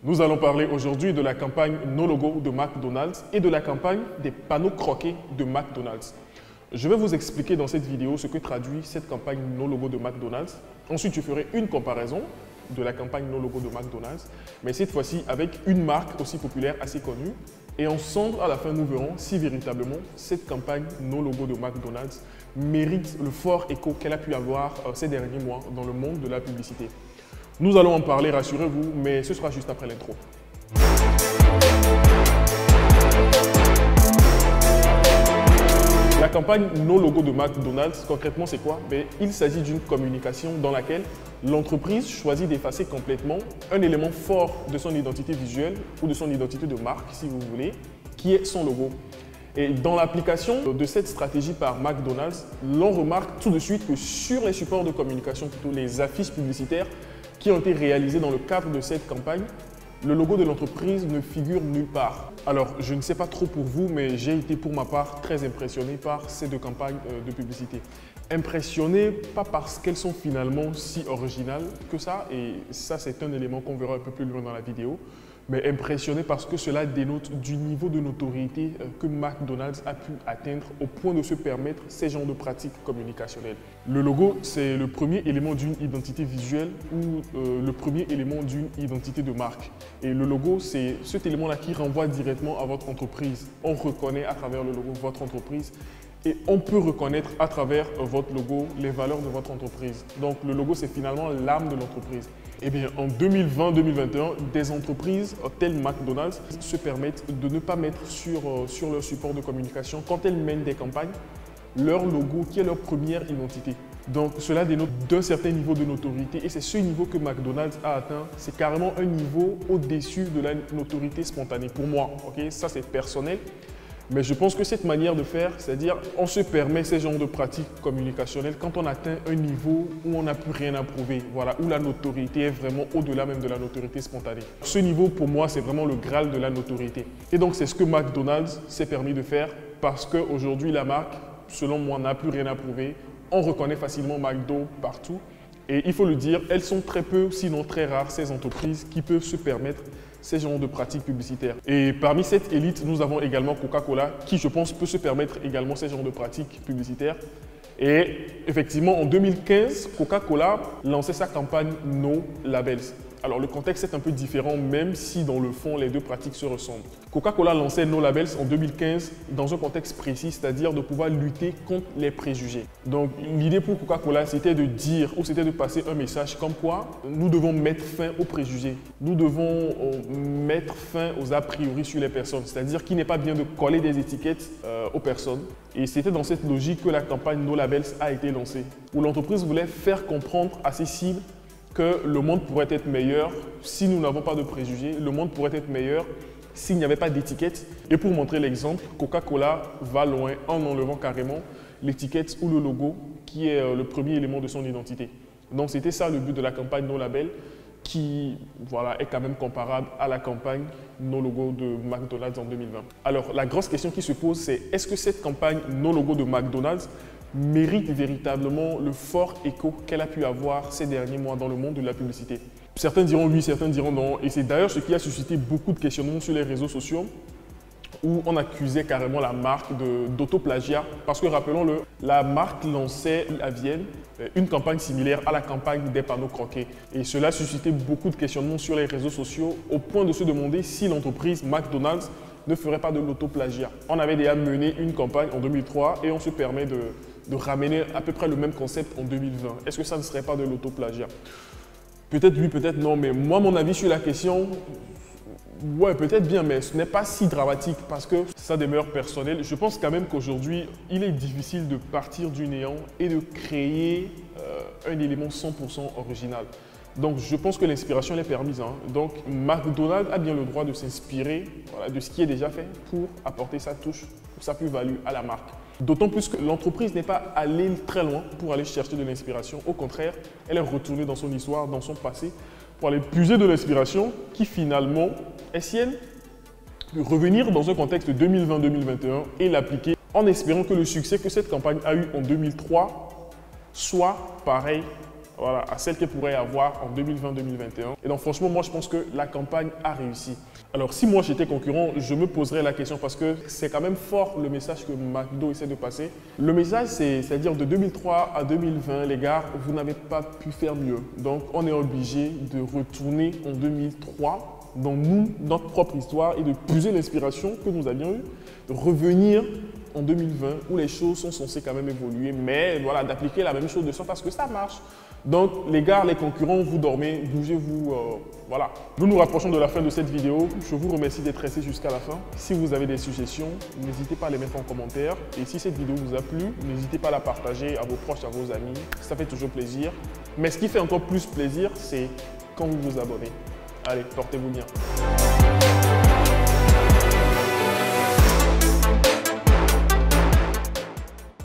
Nous allons parler aujourd'hui de la campagne No Logo de McDonald's et de la campagne des panneaux croqués de McDonald's. Je vais vous expliquer dans cette vidéo ce que traduit cette campagne No Logo de McDonald's. Ensuite, je ferai une comparaison de la campagne No Logo de McDonald's, mais cette fois-ci avec une marque aussi populaire, assez connue. Et ensemble, à la fin, nous verrons si véritablement cette campagne No Logo de McDonald's mérite le fort écho qu'elle a pu avoir ces derniers mois dans le monde de la publicité. Nous allons en parler, rassurez-vous, mais ce sera juste après l'intro. La campagne No Logo de McDonald's, concrètement, c'est quoi? Il s'agit d'une communication dans laquelle l'entreprise choisit d'effacer complètement un élément fort de son identité visuelle ou de son identité de marque, si vous voulez, qui est son logo. Et dans l'application de cette stratégie par McDonald's, l'on remarque tout de suite que sur les supports de communication, plutôt les affiches publicitaires qui ont été réalisées dans le cadre de cette campagne, le logo de l'entreprise ne figure nulle part. Alors, je ne sais pas trop pour vous, mais j'ai été pour ma part très impressionné par ces deux campagnes de publicité. Impressionné, pas parce qu'elles sont finalement si originales que ça, et ça c'est un élément qu'on verra un peu plus loin dans la vidéo, mais impressionné parce que cela dénote du niveau de notoriété que McDonald's a pu atteindre au point de se permettre ces genres de pratiques communicationnelles. Le logo, c'est le premier élément d'une identité visuelle ou le premier élément d'une identité de marque. Et le logo, c'est cet élément-là qui renvoie directement à votre entreprise. On reconnaît à travers le logo votre entreprise et on peut reconnaître à travers votre logo les valeurs de votre entreprise. Donc le logo, c'est finalement l'âme de l'entreprise. Eh bien, en 2020-2021, des entreprises telles McDonald's se permettent de ne pas mettre sur leur support de communication, quand elles mènent des campagnes, leur logo qui est leur première identité. Donc cela dénote d'un certain niveau de notoriété et c'est ce niveau que McDonald's a atteint. C'est carrément un niveau au-dessus de la notoriété spontanée pour moi. Okay? Ça, c'est personnel. Mais je pense que cette manière de faire, c'est-à-dire on se permet ces genres de pratiques communicationnelles quand on atteint un niveau où on n'a plus rien à prouver, voilà, où la notoriété est vraiment au-delà même de la notoriété spontanée. Ce niveau, pour moi, c'est vraiment le Graal de la notoriété. Et donc, c'est ce que McDonald's s'est permis de faire parce qu'aujourd'hui, la marque, selon moi, n'a plus rien à prouver. On reconnaît facilement McDo partout. Et il faut le dire, elles sont très peu, sinon très rares, ces entreprises qui peuvent se permettre ces genres de pratiques publicitaires. Et parmi cette élite, nous avons également Coca-Cola qui, je pense, peut se permettre également ces genres de pratiques publicitaires. Et effectivement, en 2015, Coca-Cola lançait sa campagne No Labels. Alors le contexte est un peu différent, même si dans le fond, les deux pratiques se ressemblent. Coca-Cola lançait No Labels en 2015 dans un contexte précis, c'est-à-dire de pouvoir lutter contre les préjugés. Donc l'idée pour Coca-Cola, c'était de dire ou c'était de passer un message comme quoi nous devons mettre fin aux préjugés. Nous devons mettre fin aux a priori sur les personnes, c'est-à-dire qu'il n'est pas bien de coller des étiquettes aux personnes. Et c'était dans cette logique que la campagne No Labels a été lancée, où l'entreprise voulait faire comprendre à ses cibles que le monde pourrait être meilleur si nous n'avons pas de préjugés, le monde pourrait être meilleur s'il n'y avait pas d'étiquette. Et pour montrer l'exemple, Coca-Cola va loin en enlevant carrément l'étiquette ou le logo qui est le premier élément de son identité. Donc c'était ça le but de la campagne No Label qui voilà, est quand même comparable à la campagne No Logo de McDonald's en 2020. Alors la grosse question qui se pose, c'est est-ce que cette campagne No Logo de McDonald's mérite véritablement le fort écho qu'elle a pu avoir ces derniers mois dans le monde de la publicité? Certains diront oui, certains diront non. Et c'est d'ailleurs ce qui a suscité beaucoup de questionnements sur les réseaux sociaux où on accusait carrément la marque d'autoplagiat. Parce que rappelons-le, la marque lançait à Vienne une campagne similaire à la campagne des panneaux croqués. Et cela suscitait beaucoup de questionnements sur les réseaux sociaux au point de se demander si l'entreprise McDonald's ne ferait pas de l'autoplagiat. On avait déjà mené une campagne en 2003 et on se permet de ramener à peu près le même concept en 2020. Est-ce que ça ne serait pas de l'autoplagiat? Peut-être oui, peut-être non, mais moi, mon avis sur la question, ouais, peut-être bien, mais ce n'est pas si dramatique parce que ça demeure personnel. Je pense quand même qu'aujourd'hui, il est difficile de partir du néant et de créer un élément 100% original. Donc, je pense que l'inspiration est permise. Donc, McDonald's a bien le droit de s'inspirer de ce qui est déjà fait pour apporter sa touche, sa plus-value à la marque. D'autant plus que l'entreprise n'est pas allée très loin pour aller chercher de l'inspiration. Au contraire, elle est retournée dans son histoire, dans son passé, pour aller puiser de l'inspiration qui finalement est sienne. Revenir dans un contexte 2020-2021 et l'appliquer en espérant que le succès que cette campagne a eu en 2003 soit pareil voilà, à celle qu'elle pourrait avoir en 2020-2021. Et donc franchement, moi je pense que la campagne a réussi. Alors si moi j'étais concurrent, je me poserais la question parce que c'est quand même fort le message que McDo essaie de passer. Le message, c'est-à-dire de 2003 à 2020, les gars, vous n'avez pas pu faire mieux. Donc on est obligé de retourner en 2003 dans notre propre histoire et de puiser l'inspiration que nous avions eue, de revenir en 2020 où les choses sont censées quand même évoluer, mais voilà, d'appliquer la même chose de sorte à ce que ça marche. Donc les gars, les concurrents, vous dormez, bougez-vous, voilà. Nous nous rapprochons de la fin de cette vidéo. Je vous remercie d'être resté jusqu'à la fin. Si vous avez des suggestions, n'hésitez pas à les mettre en commentaire. Et si cette vidéo vous a plu, n'hésitez pas à la partager à vos proches, à vos amis. Ça fait toujours plaisir. Mais ce qui fait encore plus plaisir, c'est quand vous vous abonnez. Allez, portez-vous bien.